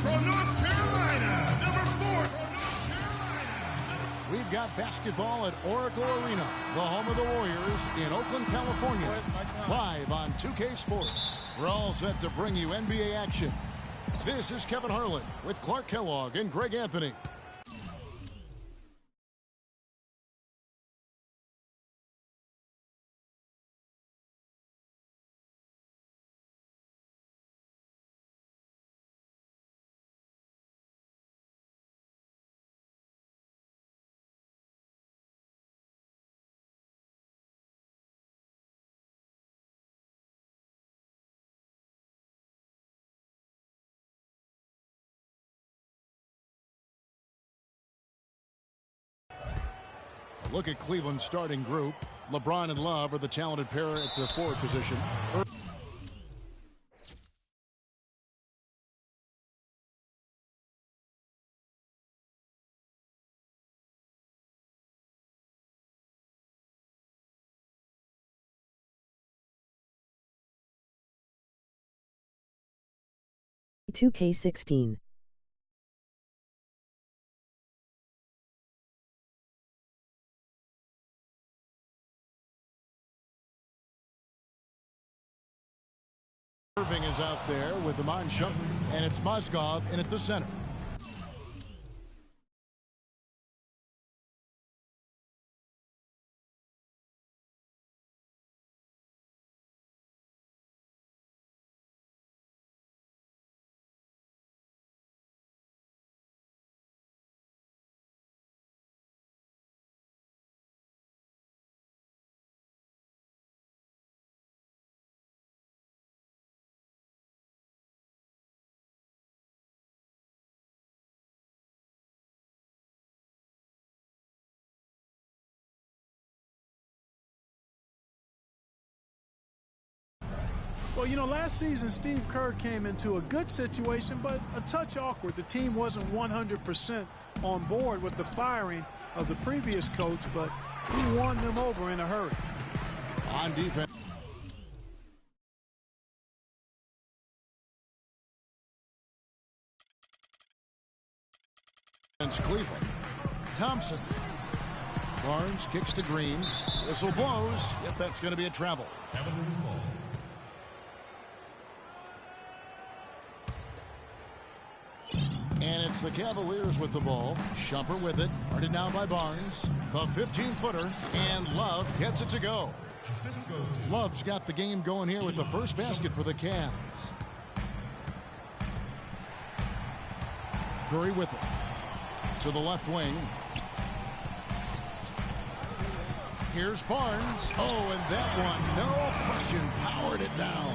From North Carolina, number 4 from North Carolina. We've got basketball at Oracle Arena, the home of the Warriors in Oakland, California. Live on 2K Sports. We're all set to bring you NBA action. This is Kevin Harlan with Clark Kellogg and Greg Anthony. Look at Cleveland's starting group. LeBron and Love are the talented pair at the forward position. $2K16. Irving is out there with Iman Shumpert, and it's Mozgov in at the center. Well, you know, last season Steve Kerr came into a good situation, but a touch awkward. The team wasn't 100% on board with the firing of the previous coach, but he won them over in a hurry. On defense. Cleveland. Thompson. Barnes kicks to Green. Whistle blows. Yep, that's going to be a travel. And it's the Cavaliers with the ball. Shumpert with it. Guarded now by Barnes. The 15-footer. And Love gets it to go. Love's got the game going here with the first basket for the Cavs. Curry with it. To the left wing. Here's Barnes. Oh, and that one, no question, powered it down.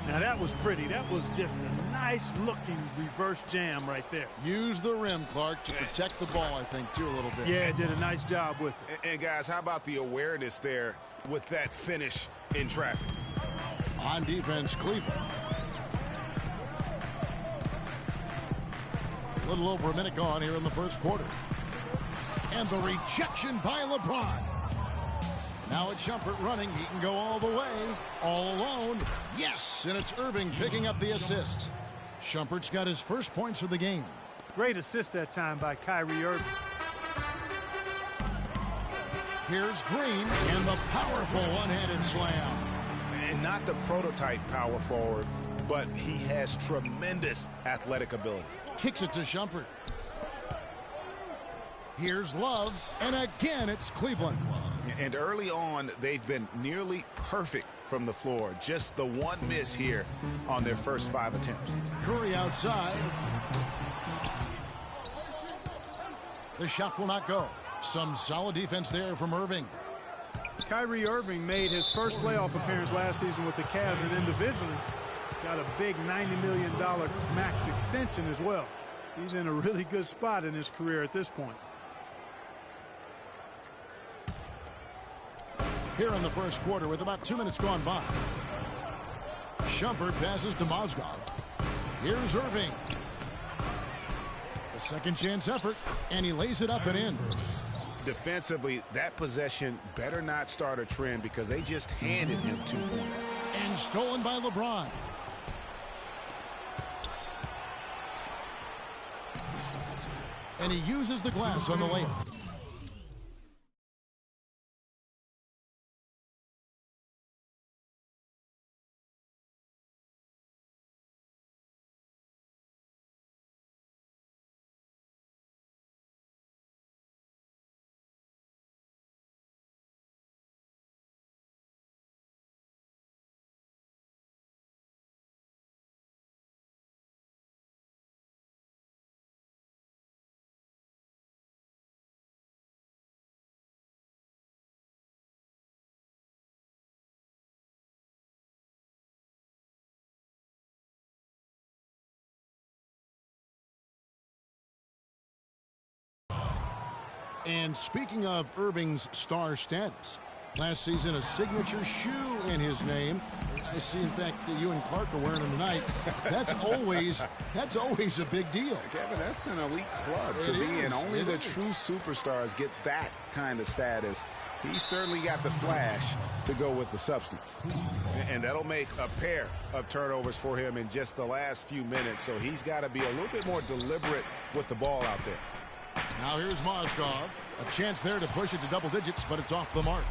Now that was pretty. That was just a nice-looking reverse jam right there. Use the rim, Clark, to protect the ball, I think, too, a little bit. Yeah, did a nice job with it. And guys, how about the awareness there with that finish in traffic? On defense, Cleveland. A little over a minute gone here in the first quarter. And the rejection by LeBron. Now it's Shumpert running. He can go all the way. All alone. Yes, and it's Irving picking up the assist. Shumpert's got his first points of the game. Great assist that time by Kyrie Irving. Here's Green and the powerful one-handed slam. And not the prototype power forward, but he has tremendous athletic ability. Kicks it to Shumpert. Here's Love, and again it's Cleveland. And early on, they've been nearly perfect from the floor. Just the one miss here on their first 5 attempts. Curry outside. The shot will not go. Some solid defense there from Irving. Kyrie Irving made his first playoff appearance last season with the Cavs, and individually got a big $90 million max extension as well. He's in a really good spot in his career at this point. Here in the first quarter with about 2 minutes gone by. Shumpert passes to Mozgov. Here's Irving. A second chance effort, and he lays it up and in. Defensively, that possession better not start a trend because they just handed him 2 points. And stolen by LeBron. And he uses the glass on the layup. And speaking of Irving's star status, last season a signature shoe in his name. I see, in fact, that you and Clark are wearing them tonight. That's always a big deal. Kevin, that's an elite club to be in. Only the true superstars get that kind of status. He certainly got the flash to go with the substance. And that'll make a pair of turnovers for him in just the last few minutes. So he's got to be a little bit more deliberate with the ball out there. Now here's Mozgov. A chance there to push it to double digits, but it's off the mark.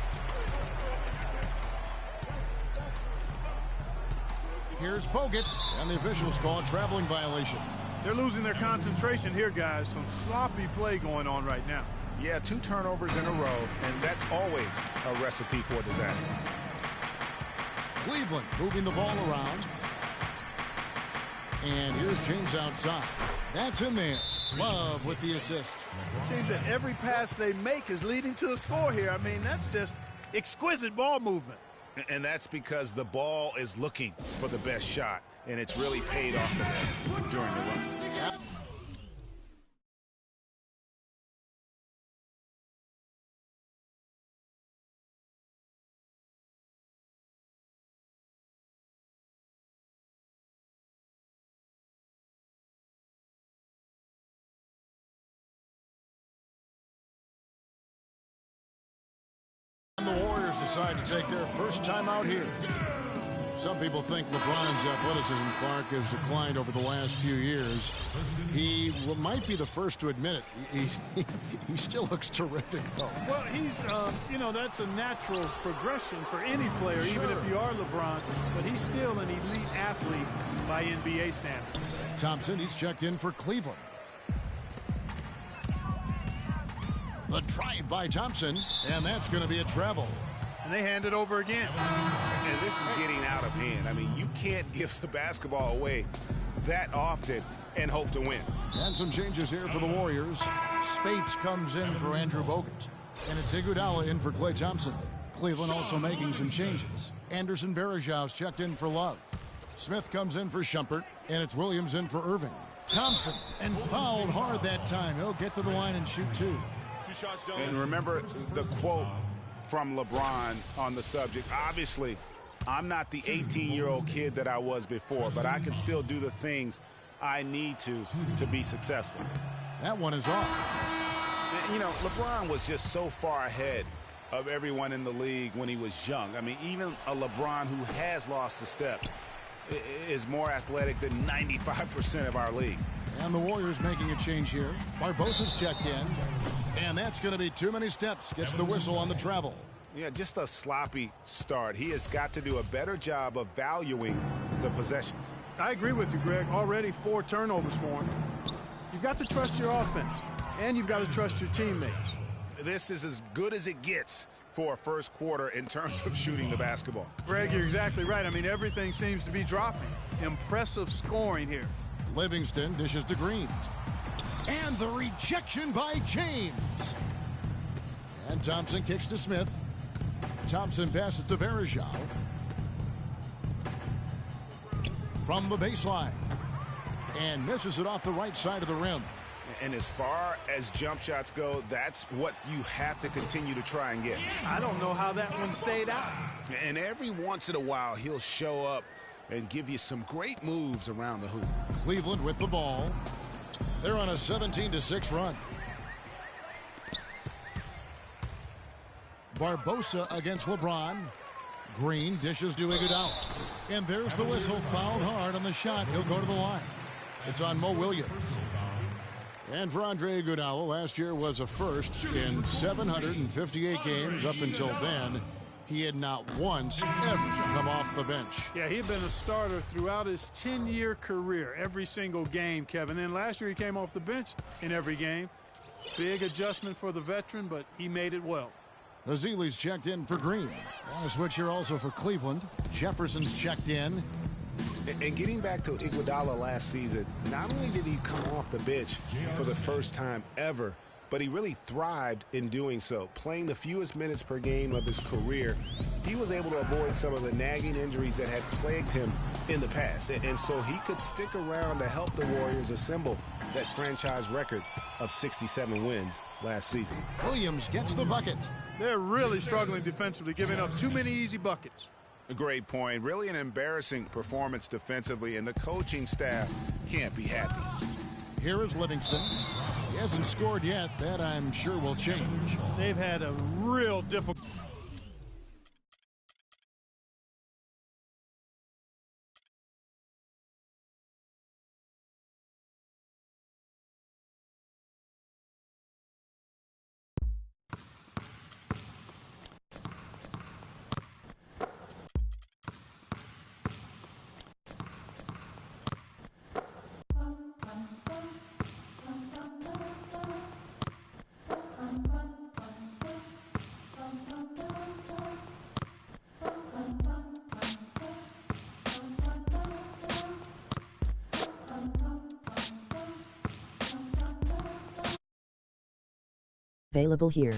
Here's Bogut, and the officials call a traveling violation. They're losing their concentration here, guys. Some sloppy play going on right now. Yeah, 2 turnovers in a row, and that's always a recipe for disaster. Cleveland moving the ball around. And here's James outside. That's in there. Love with the assist. It seems that every pass they make is leading to a score here. I mean, that's just exquisite ball movement. And that's because the ball is looking for the best shot, and it's really paid off for them during the run. The Warriors decide to take their first time out here. Some people think LeBron's athleticism, Clark, has declined over the last few years. He might be the first to admit it. He still looks terrific, though. Well, he's, that's a natural progression for any player, Sure. even if you are LeBron. But he's still an elite athlete by NBA standards. Thompson, he's checked in for Cleveland. The drive by Thompson, and that's going to be a travel. And they hand it over again. And this is getting out of hand. I mean, you can't give the basketball away that often and hope to win. And some changes here for the Warriors. Spates comes in for Andrew Bogut. And it's Iguodala in for Klay Thompson. Cleveland also making some changes. Anderson Varejau's checked in for Love. Smith comes in for Shumpert, and it's Williams in for Irving. Thompson, and fouled hard that time. He'll get to the line and shoot 2. And remember the quote from LeBron on the subject. Obviously, I'm not the 18-year-old kid that I was before, but I can still do the things I need to be successful. That one is off. And, LeBron was just so far ahead of everyone in the league when he was young. I mean, even a LeBron who has lost a step is more athletic than 95% of our league. And the Warriors making a change here. Barbosa's checked in. And that's going to be too many steps. Gets the whistle on the travel. Yeah, just a sloppy start. He has got to do a better job of valuing the possessions. I agree with you, Greg. Already 4 turnovers for him. You've got to trust your offense, and you've got to trust your teammates. This is as good as it gets for a first quarter in terms of shooting the basketball. Greg, you're exactly right. I mean, everything seems to be dropping. Impressive scoring here. Livingston dishes to Green. And the rejection by James. And Thompson kicks to Smith. Thompson passes to Varejao. From the baseline. And misses it off the right side of the rim. And as far as jump shots go, that's what you have to continue to try and get. I don't know how that one stayed out. And every once in a while, he'll show up and give you some great moves around the hoop. Cleveland with the ball. They're on a 17-6 run. Barbosa against LeBron. Green dishes to Iguodala. And there's the whistle, fouled hard on the shot. He'll go to the line. It's on Mo Williams. And for Andre Iguodala, last year was a first in 758 games. Up until then, he had not once ever come off the bench. Yeah, he had been a starter throughout his 10-year career, every single game, Kevin. Then last year he came off the bench in every game. Big adjustment for the veteran, but he made it well. Azili's checked in for Green. And a switch here also for Cleveland. Jefferson's checked in. And getting back to Iguodala last season, not only did he come off the bench for the first time ever, but he really thrived in doing so. Playing the fewest minutes per game of his career, he was able to avoid some of the nagging injuries that had plagued him in the past. And so he could stick around to help the Warriors assemble that franchise record of 67 wins last season. Williams gets the bucket. They're really struggling defensively, giving up too many easy buckets. A great point. Really an embarrassing performance defensively, and the coaching staff can't be happy. Here is Livingston. He hasn't scored yet. That, I'm sure, will change. They've had a real difficult... Available here.